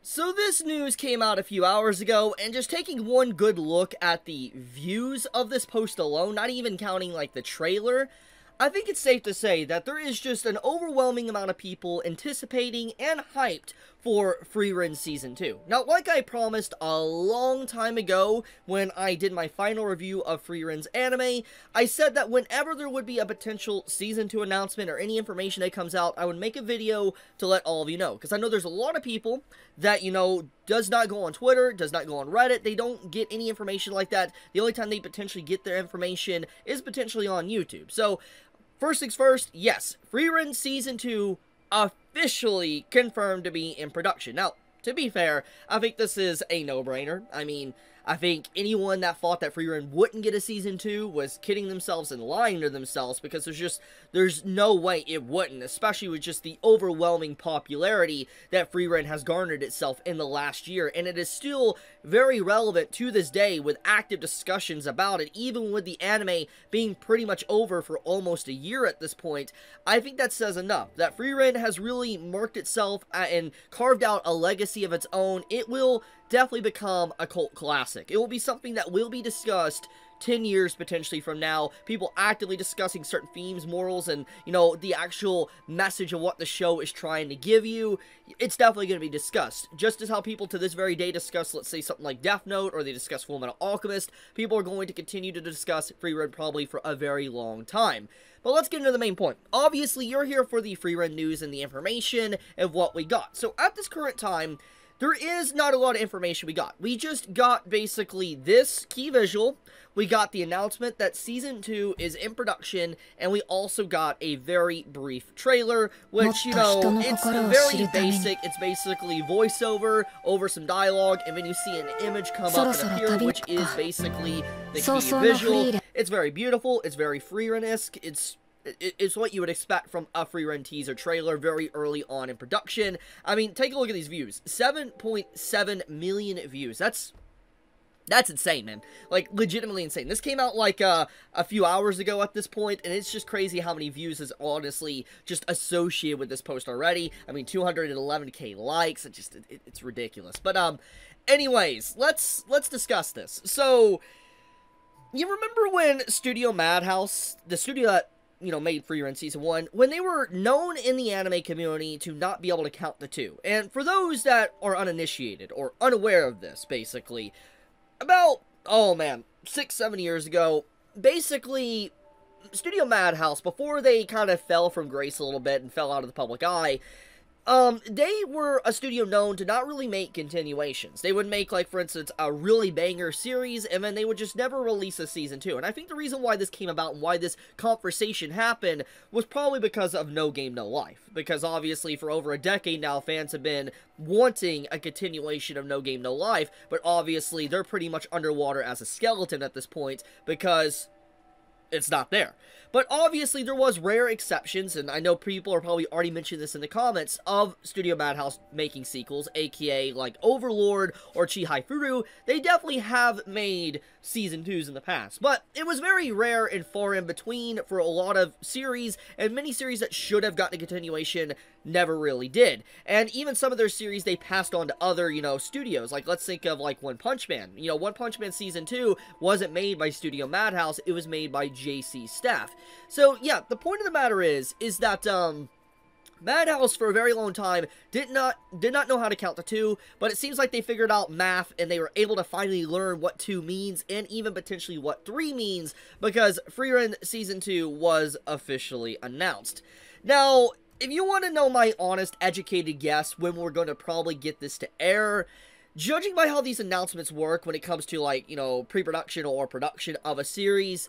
So this news came out a few hours ago, and just taking one good look at the views of this post alone, not even counting like the trailer, I think it's safe to say that there is just an overwhelming amount of people anticipating and hyped for Frieren Season 2. Now, like I promised a long time ago when I did my final review of Frieren's anime, I said that whenever there would be a potential Season 2 announcement or any information that comes out, I would make a video to let all of you know. Because I know there's a lot of people that, does not go on Twitter, does not go on Reddit, they don't get any information like that. The only time they potentially get their information is potentially on YouTube. So, first things first, yes, Frieren Season 2 officially confirmed to be in production. Now, to be fair, I think this is a no-brainer. I mean, I think anyone that thought that Frieren wouldn't get a Season 2 was kidding themselves and lying to themselves, because there's no way it wouldn't, especially with just the overwhelming popularity that Frieren has garnered itself in the last year, and it is still very relevant to this day with active discussions about it, even with the anime being pretty much over for almost a year at this point. I think that says enough, that Frieren has really marked itself and carved out a legacy of its own. It will definitely become a cult classic. It will be something that will be discussed 10 years potentially from now, people actively discussing certain themes, morals, and, the actual message of what the show is trying to give you. It's definitely going to be discussed. Just as how people to this very day discuss, let's say, something like Death Note, or they discuss Fullmetal Alchemist, people are going to continue to discuss Frieren probably for a very long time. But let's get into the main point. Obviously, you're here for the Frieren news and the information of what we got. So, at this current time, there is not a lot of information we got. We just got basically this key visual, we got the announcement that Season 2 is in production, and we also got a very brief trailer, which, it's very basic. It's basically voiceover over some dialogue, and then you see an image come up and appear, which is basically the key visual. It's very beautiful, it's very Frieren-esque, it's what you would expect from a Frieren teaser trailer very early on in production. I mean, take a look at these views. 7.7 million views. That's insane, man. Like, legitimately insane. This came out, like, a few hours ago at this point, and it's just crazy how many views is honestly just associated with this post already. I mean, 211k likes. It's ridiculous. But, anyways, let's discuss this. So, you remember when Studio Madhouse, the studio that made Frieren Season 1, when they were known in the anime community to not be able to count the two. And for those that are uninitiated, or unaware of this, basically, about, 6-7 years ago, basically, Studio Madhouse, before they kind of fell from grace a little bit and fell out of the public eye, they were a studio known to not really make continuations. They would make, like, for instance, a really banger series, and then they would just never release a Season 2. And I think the reason why this came about and why this conversation happened was probably because of No Game, No Life. Because, obviously, for over a decade now, fans have been wanting a continuation of No Game, No Life, but obviously, they're pretty much underwater as a skeleton at this point, because it's not there. But obviously, there was rare exceptions, and I know people are probably already mentioning this in the comments, of Studio Madhouse making sequels, aka, like, Overlord or Chihai-Furu. They definitely have made Season 2s in the past, but it was very rare and far in between for a lot of series, and many series that should have gotten a continuation never really did. And even some of their series, they passed on to other, studios. Like, let's think of, like, One Punch Man. One Punch Man Season 2 wasn't made by Studio Madhouse, it was made by JC Staff. So, yeah, the point of the matter is that, Madhouse, for a very long time, did not know how to count to two, but it seems like they figured out math, and they were able to finally learn what 2 means, and even potentially what 3 means, because Frieren Season 2 was officially announced. Now, if you want to know my honest, educated guess when we're going to probably get this to air, judging by how these announcements work when it comes to, like, pre-production or production of a series,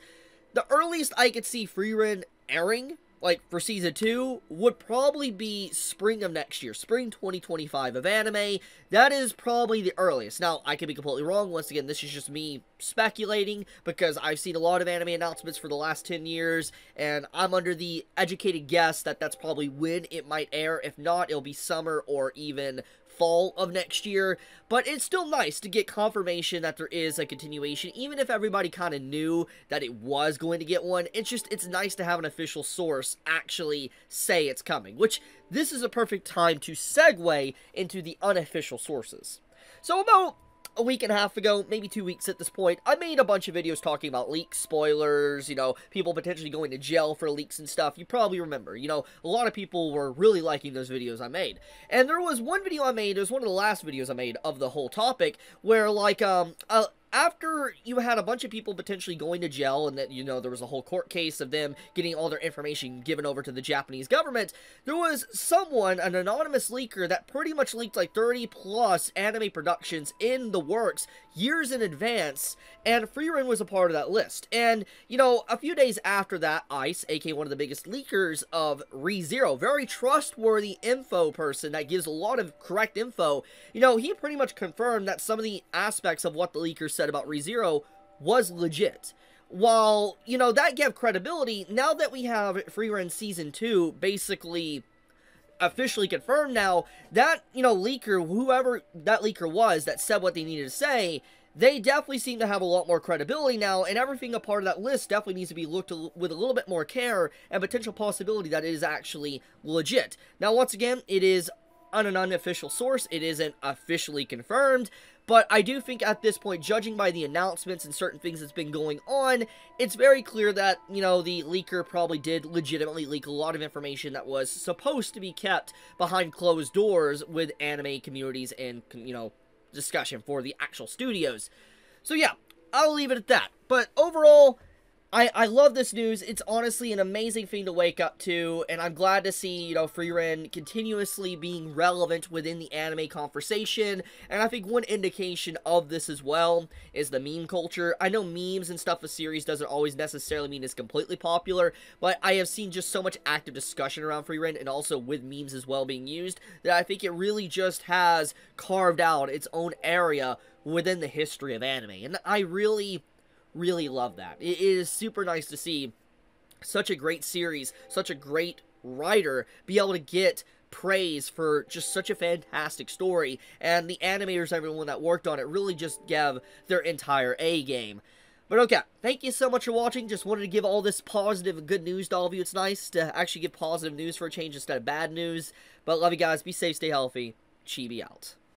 the earliest I could see Frieren airing, like, for Season 2, would probably be spring of next year, spring 2025 of anime. That is probably the earliest. Now, I could be completely wrong. Once again, this is just me speculating, because I've seen a lot of anime announcements for the last 10 years, and I'm under the educated guess that that's probably when it might air. If not, it'll be summer or even fall of next year, but it's still nice to get confirmation that there is a continuation, even if everybody kind of knew that it was going to get one. It's nice to have an official source actually say it's coming, which this is a perfect time to segue into the unofficial sources. So about a week and a half ago, maybe 2 weeks at this point, I made a bunch of videos talking about leaks, spoilers, you know, people potentially going to jail for leaks and stuff. You probably remember, you know, a lot of people were really liking those videos I made. And there was one video I made, it was one of the last videos I made of the whole topic, where, like, after you had a bunch of people potentially going to jail, and that, you know, there was a whole court case of them getting all their information given over to the Japanese government, there was someone, an anonymous leaker, that pretty much leaked like 30 plus anime productions in the works years in advance, and Frieren was a part of that list. And, you know, a few days after that, ICE, aka one of the biggest leakers of ReZero, very trustworthy info person that gives a lot of correct info, you know, he pretty much confirmed that some of the aspects of what the leakers said about ReZero was legit. While, you know, that gave credibility, now that we have Frieren Season 2 basically officially confirmed now, that, you know, leaker, whoever that leaker was that said what they needed to say, they definitely seem to have a lot more credibility now, and everything a part of that list definitely needs to be looked with a little bit more care and potential possibility that it is actually legit. Now, once again, it is on an unofficial source, it isn't officially confirmed, but I do think at this point, judging by the announcements and certain things that's been going on, it's very clear that, you know, the leaker probably did legitimately leak a lot of information that was supposed to be kept behind closed doors with anime communities and, you know, discussion for the actual studios. So yeah, I'll leave it at that. But overall, I love this news. It's honestly an amazing thing to wake up to, and I'm glad to see, you know, Frieren continuously being relevant within the anime conversation. And I think one indication of this as well is the meme culture. I know memes and stuff, a series doesn't always necessarily mean it's completely popular, but I have seen just so much active discussion around Frieren, and also with memes as well being used, that I think it really just has carved out its own area within the history of anime. And I really love that. It is super nice to see such a great series, such a great writer be able to get praise for just such a fantastic story, and the animators, everyone that worked on it, really just gave their entire A game. But okay, thank you so much for watching. Just wanted to give all this positive and good news to all of you. It's nice to actually give positive news for a change instead of bad news. But love you guys, be safe, stay healthy, Chibi out.